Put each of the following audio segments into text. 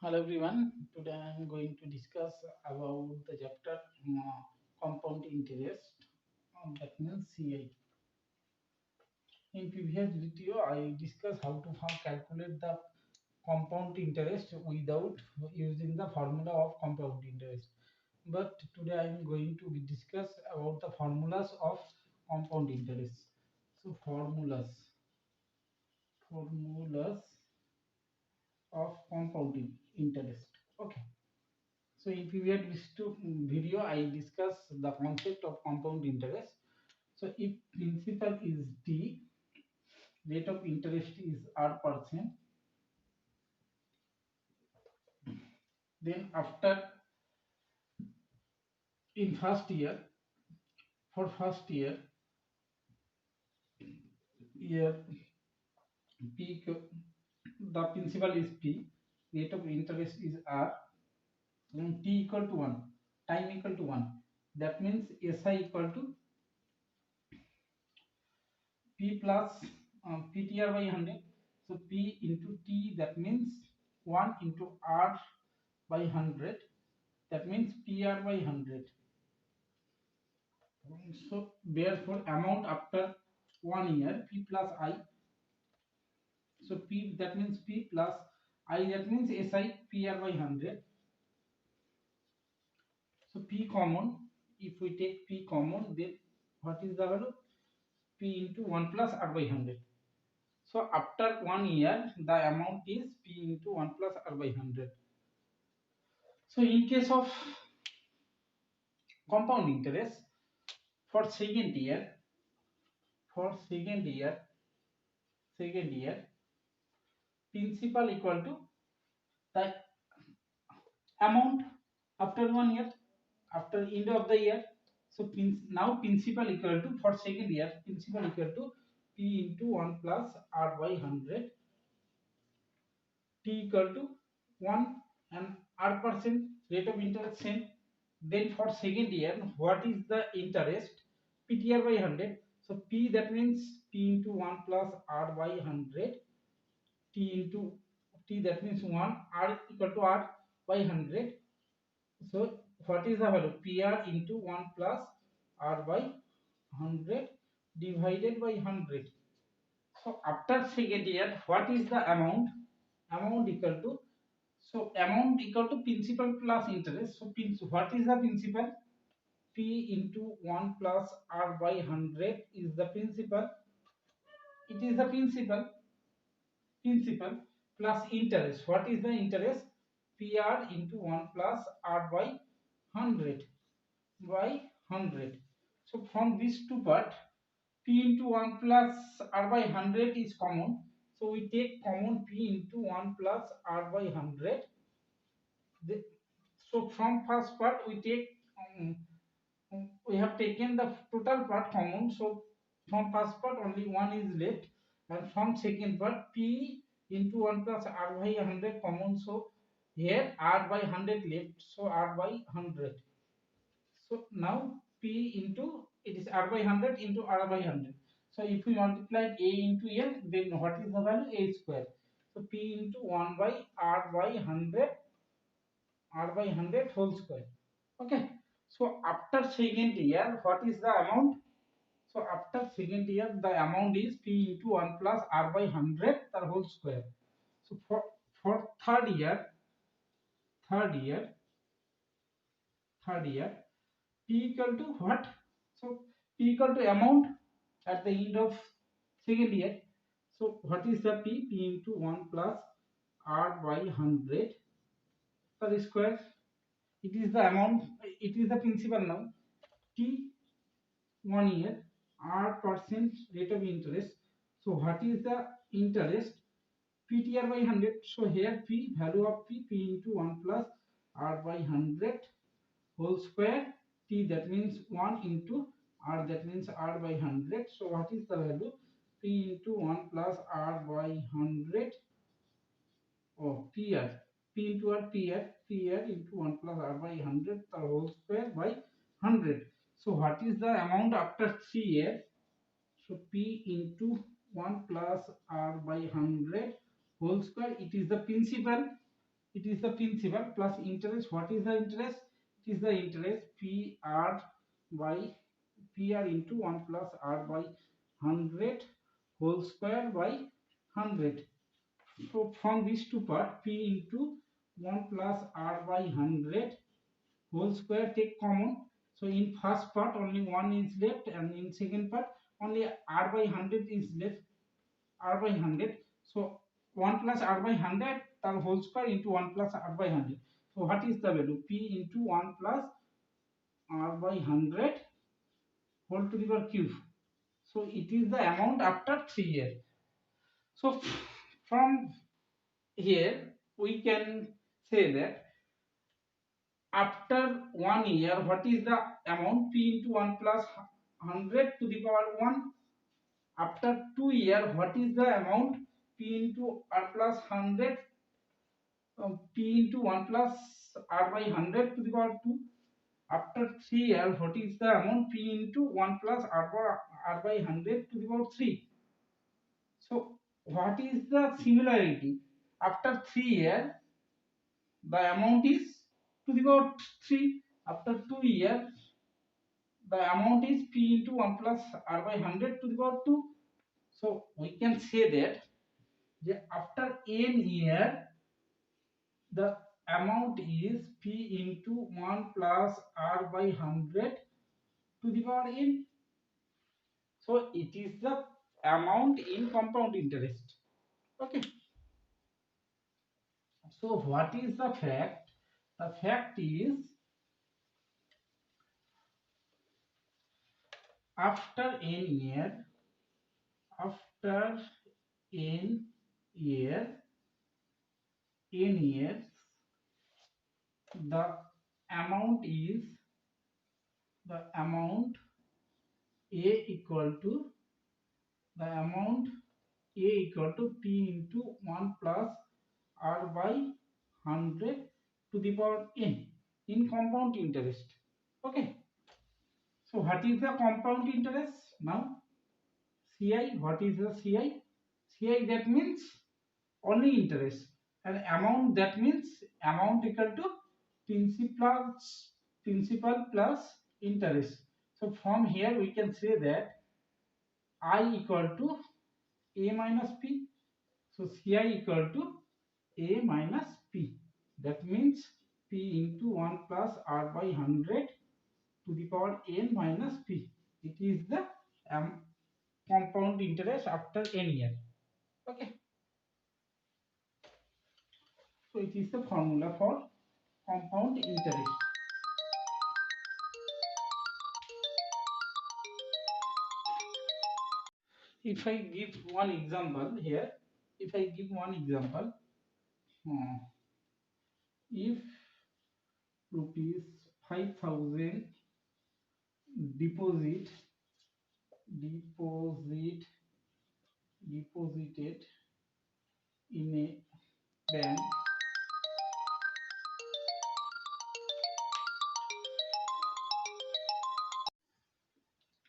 Hello everyone. Today I am going to discuss about the chapter compound interest. That means CI. In previous video, I discussed how to calculate the compound interest without using the formula of compound interest. But today I am going to discuss about the formulas of compound interest. So formulas of compound interest. Okay. So in previous video, I discussed the concept of compound interest. So if principal is T, rate of interest is R%, then after in first year, for first year P, the principal is P, rate of interest is R, and T equal to 1, time equal to 1. That means SI equal to P plus PTR by 100. So P into T, that means 1 into R by 100. That means PR by 100. So therefore amount after 1 year, P plus I. So P, that means P plus I, that means SI PR by 100. So P common. If we take P common, then what is the value? P into 1 plus R by 100. So after 1 year, the amount is P into 1 plus R by 100. So in case of compound interest, for second year, principal equal to the amount after 1 year, after end of the year. So now principal equal to, for second year, principal equal to P into 1 plus R by 100, T equal to 1 and R% rate of interest same. Then for second year, what is the interest? PTR by 100. So P, that means P into 1 plus R by 100, T into T, that means 1, R equal to R by 100. So what is the value? PR into 1 plus R by 100 divided by 100. So after second year, what is the amount? Amount equal to, so amount equal to principal plus interest. So what is the principal? P into 1 plus R by 100 is the principal. It is the principal plus interest. What is the interest? PR into 1 plus R by 100 by 100. So from these two part, P into 1 plus R by 100 is common. So we take common P into 1 plus R by 100. So from first part we take we have taken the total part common. So from first part only 1 is left, and from second part P into 1 plus R by 100 common. So here R by 100 left, so R by 100. So now P into, it is R by 100 into R by 100. So if we multiply A into N, then what is the value? A square. So P into 1 by R by 100, R by 100 whole square. Okay. So after second year, what is the amount? So after second year, the amount is P into 1 plus R by 100 the whole square. So for third year, P equal to what? So P equal to amount at the end of second year. So what is the P? P into 1 plus R by 100 per square. It is the amount, it is the principal now. T 1 year, R% rate of interest. So what is the interest? PTR by 100. So here P, value of P into 1 plus R by 100 whole square. T, that means 1 into R, that means R by 100. So what is the value? P into 1 plus R by 100. Oh, PR. P into R, PR into 1 plus R by 100 the whole square by 100. So what is the amount after 3 years? So P into 1 plus R by 100 whole square. It is the principal. it is the principal plus interest. What is the interest? It is the interest PR by PR into 1 plus R by 100 whole square by 100. So from these two part, P into 1 plus R by 100 whole square take common. So in first part only 1 is left, and in second part only R by 100 is left, R by 100. So 1 plus R by 100 tar whole square into 1 plus R by 100. So what is the value? P into 1 plus R by 100 whole to the power cube. So it is the amount after 3 years. So from here we can say that after 1 year, what is the amount? P into 1 plus 100 to the power 1. After 2 year, what is the amount? P into R plus 100, P into 1 plus R by 100 to the power 2. After 3 year, what is the amount? P into 1 plus R by 100 to the power 3. So what is the similarity? After 3 year, the amount is to the power 3. After 2 years, the amount is P into 1 plus R by 100 to the power 2. So we can say that after n year, the amount is P into 1 plus R by 100 to the power n. So it is the amount in compound interest. Okay. So what is the fact? The fact is after n year, after n year, n years, the amount is the amount A equal to the amount A equal to P into 1 plus R by 100 to the power n in compound interest. Okay. So what is the compound interest? Now CI, what is the CI? CI, that means only interest, and amount, that means amount equal to principal plus interest. So from here we can say that I equal to A minus P. So CI equal to A minus P. That means P into 1 plus R by 100 to the power n minus P. It is the compound interest after n year. Okay. So it is the formula for compound interest. If I give one example here, if I give one example, if rupees 5,000 deposit deposited in a bank,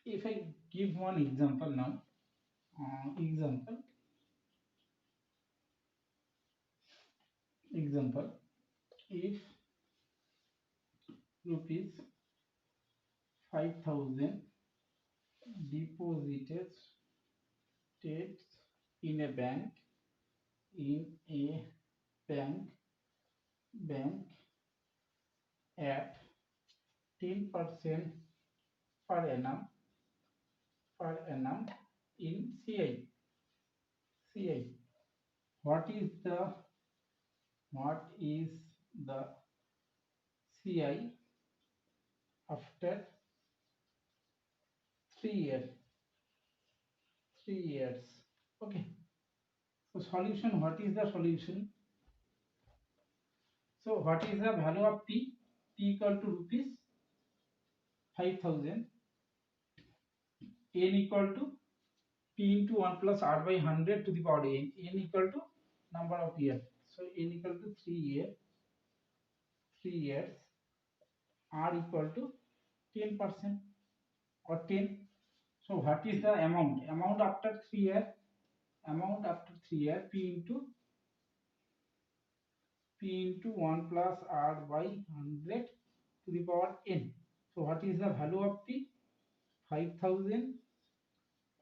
if I give one example now, example, if rupees 5,000 deposited in a bank, bank at 10% per annum in CI. What is the CI after 3 years? Okay. So solution, what is the solution? So what is the value of P? P equal to rupees 5,000, n equal to P into 1 plus R by 100 to the power n equal to number of years. So n equal to 3 years, R equal to 10% or 10. So what is the amount? Amount after 3 years, P p into 1 plus r by 100 to the power n. So what is the value of p? 5000.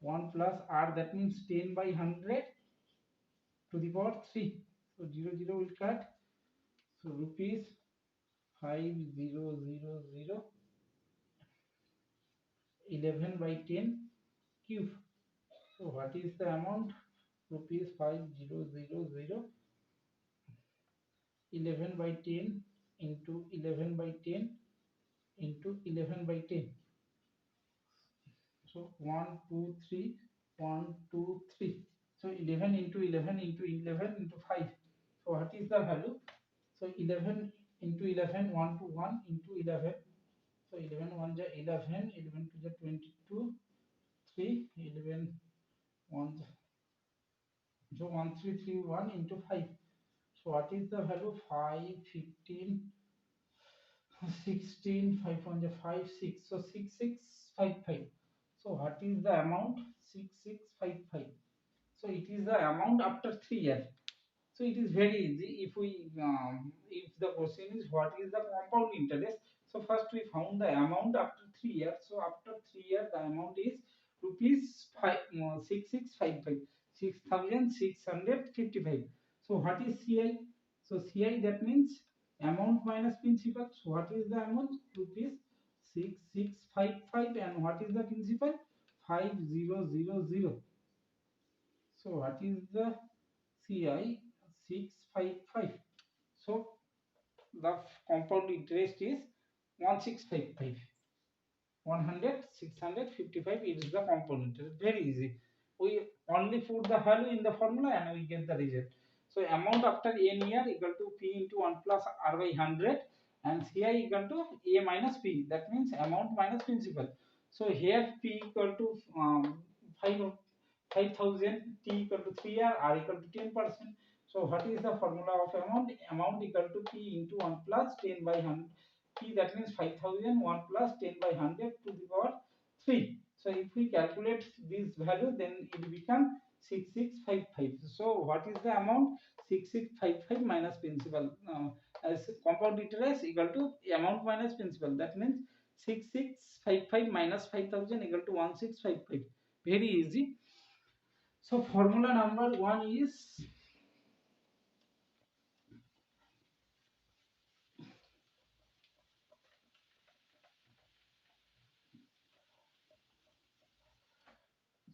1 plus r, that means 10 by 100 to the power 3. So 0 0 will cut. So rupees 5000 11 by 10 cube. So what is the amount? Rupees 5000 11 by 10 into 11 by 10 into 11 by 10. So 1 2 3 1 2 3. So 11 into 11 into 11 into 5. So what is the value? So 11 into 11, 1 to 1 into 11. So 11 1 ja 11, 11 2 ja 22, 3, 11 1 ja, so 1331 into 5. So what is the value? 5 15 16, 5 1 ja 5 6. So 6655. So what is the amount? 6655. So it is the amount after 3 years. So it is very easy. If the question is what is the compound interest, so first we found the amount after 3 years. So after 3 years the amount is rupees 6655, 6655. So what is CI? So CI, that means amount minus principal. So what is the amount? Rupees 6655. And what is the principal? 5000. So what is the CI? 655. So the compound interest is 1655. 100 655 is the compound interest. Very easy. We only put the value in the formula and we get the result. So amount after n year equal to p into 1 plus r by 100, and ci equal to a minus p. That means amount minus principal. So here p equal to 5 5000, t equal to 3r, r equal to 10%. So what is the formula of amount? Amount equal to p into 1 plus 10 by 100. P, that means 5000, 1 plus 10 by 100 to the power 3. So if we calculate this value, then it becomes 6655. So what is the amount? 6655 minus principal. As compound interest equal to amount minus principal. That means 6655 minus 5000 equal to 1655. Very easy. So formula number 1 is,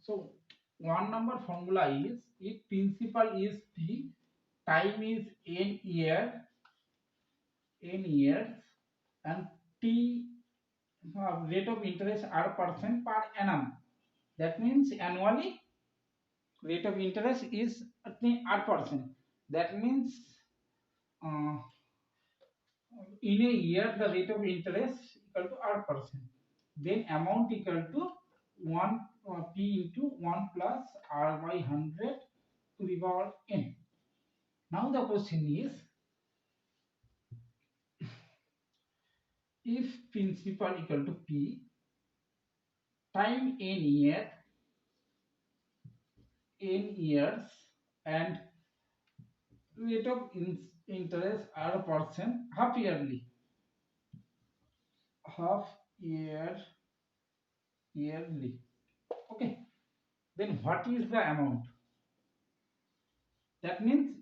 so 1 number formula is, if principal is P, time is n years, and T rate of interest r percent per annum. That means annually rate of interest is r percent. That means uh, in a year the rate of interest equal to r percent. Then amount equal to 1 p into 1 plus r by 100 to the power n. Now the question is, if principal equal to p, time n years, and rate of interest r percent half yearly. Okay, then what is the amount? That means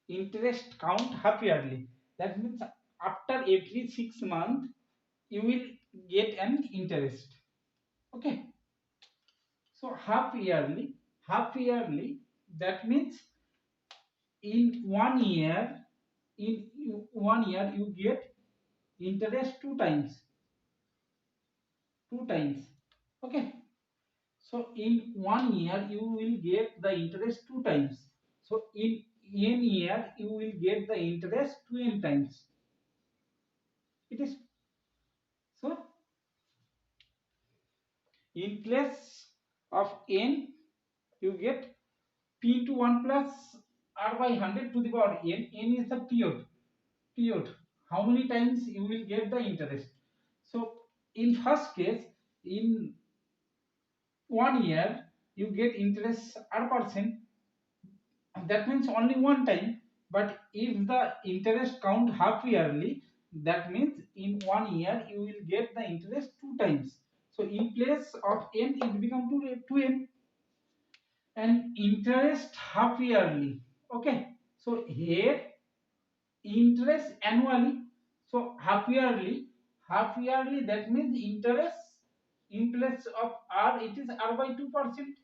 interest count half yearly. That means after every 6 months you will get an interest. Okay, so half yearly, that means in 1 year, in 1 year you get interest two times. Okay, so in 1 year you will get the interest two times. So in n year you will get the interest 2n times. It is so, in place of n you get p into 1 plus r by 100 to the power n. N is the period. How many times you will get the interest? So in first case, in 1 year you get interest r percent. That means only one time. But if the interest count half yearly, that means in 1 year you will get the interest 2 times. So in place of n it become 2n. And interest half yearly. Okay, so here interest annually, so half yearly, that means interest in place of r it is r by 2%.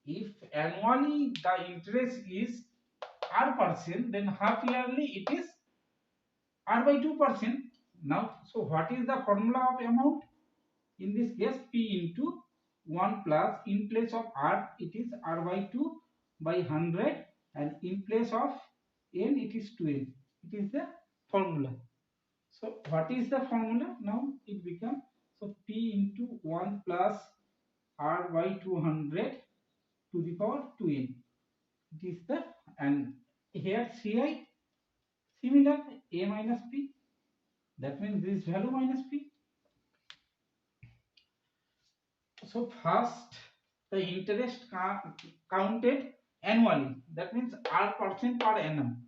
If annually the interest is r%, then half yearly it is r by 2%. Now, so what is the formula of amount? In this case, p into 1 plus, in place of r it is r by 2 by 100, and in place of n it is 2n. It is the formula. So what is the formula? Now it becomes, so p into 1 plus r by 200 to the power 2n. It is the, and here ci similar, a minus p, that means this value minus p. So first the interest counted annually, that means r% per annum,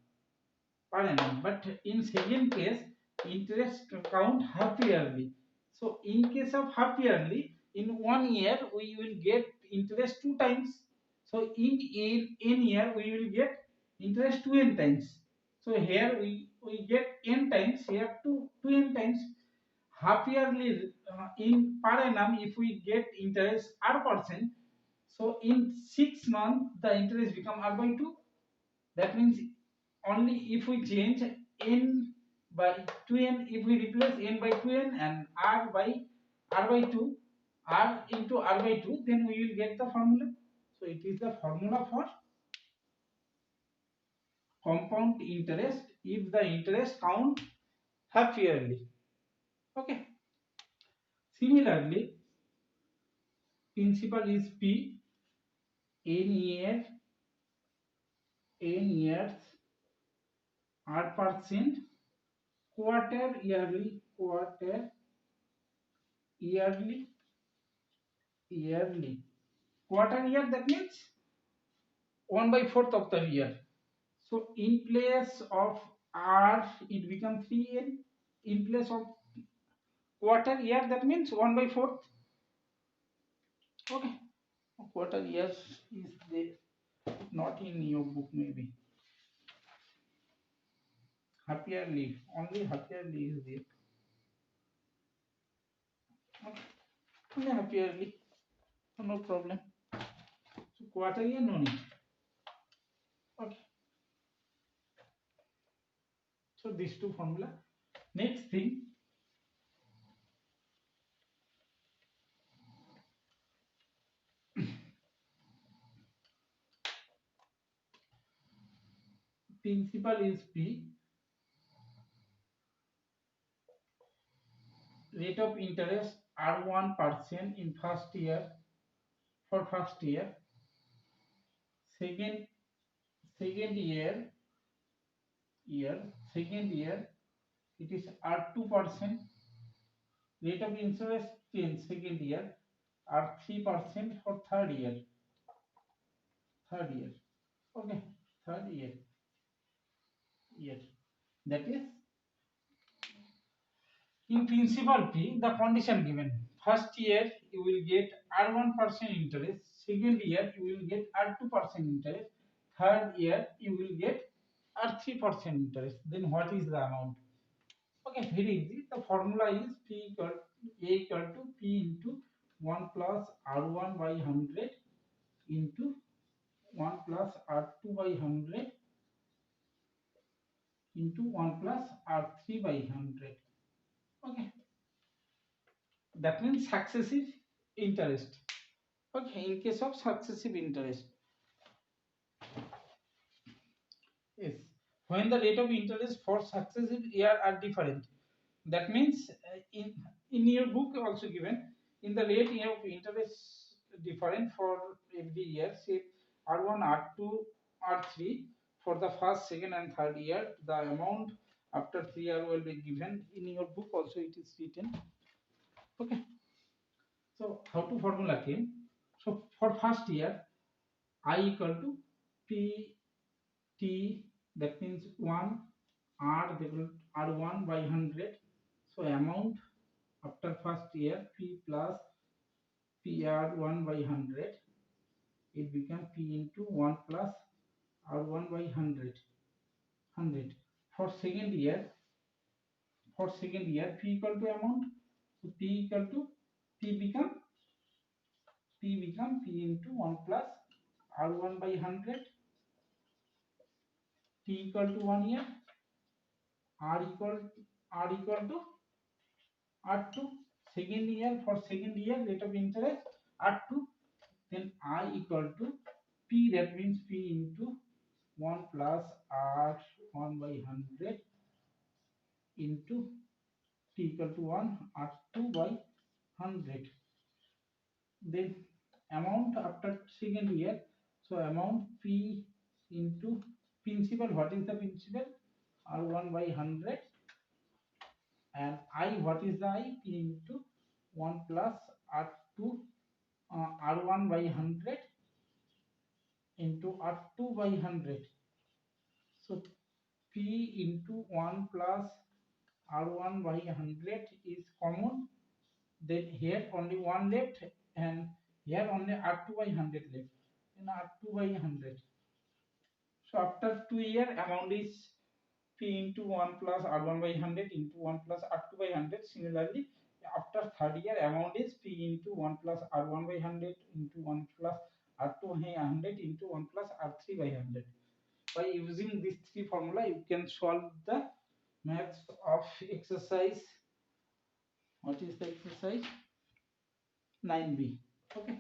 but in second case interest count half yearly. So in case of half yearly, in 1 year we will get interest 2 times. So in year we will get interest 2n times. So here we get n times, here 2n times. Half yearly, in per annum, if we get interest r%, so in 6 months the interest become r by 2. That means only if we change n by 2n, if we replace n by 2n and r by 2, r into r by 2, then we will get the formula. So it is the formula for compound interest if the interest count half yearly. Okay. Similarly, principal is p, n years, r%, quarter yearly, quarter year, that means 1 by 4th of the year. So in place of r it becomes 3n. In place of quarter year, that means 1 by 4th. Okay, quarter years is there, not in your book, maybe half yearly, only half yearly is there. Okay, only half yearly, so no problem. So quarter year, no need. Okay, so these two formula. Next thing, principal is p, rate of interest r1% in first year, for first year. Second year it is r2%. Rate of interest in second year r3% for third year. Okay, third year, that is in principal p, the condition given. First year you will get r1% interest, second year you will get r2% interest, third year you will get r3% interest. Then what is the amount? Okay, very easy. The formula is a equal to p into 1 plus r1 by 100 into 1 plus r2 by 100 into 1 plus r3 by 100. Okay, that means successive interest. Okay, in case of successive interest, yes, when the rate of interest for successive year are different, that means in your book also given, in the rate of interest different for every year, say r1, r2, r3 for the first, second and third year, the amount after 3 year will be given. In your book also it is written. Okay, so how to formula came? So for first year, I equal to p t that means 1 r1 by 100. So amount after first year p plus pr1 by 100, it become p into 1 plus r1 by 100. For second year, p equal to amount, so p become p into 1 plus r1 by 100. T equal to 1 year, r equal to r2. Second year, for second year rate of interest r2, then I equal to p, that means p into 1 plus r1 by 100 into t equal to 1 r2 by 100. Then amount after second year, so amount p into principal. What is the principal? r1 by 100. And I, what is the I? P into 1 plus r2 r1 by 100 into r2 by 100. So p into 1 plus r1 by 100 is common. Then here only 1 left, and here only r2 by 100 left. Then r2 by 100. So after 2 year, amount is p into 1 plus r1 by 100 into 1 plus r2 by 100. Similarly, after third year, amount is p into 1 plus r1 by 100 into 1 plus r2 by 100 into 1 plus r3 by 100. By using these three formula, you can solve the maths of exercise. What is the exercise? 9b. Okay.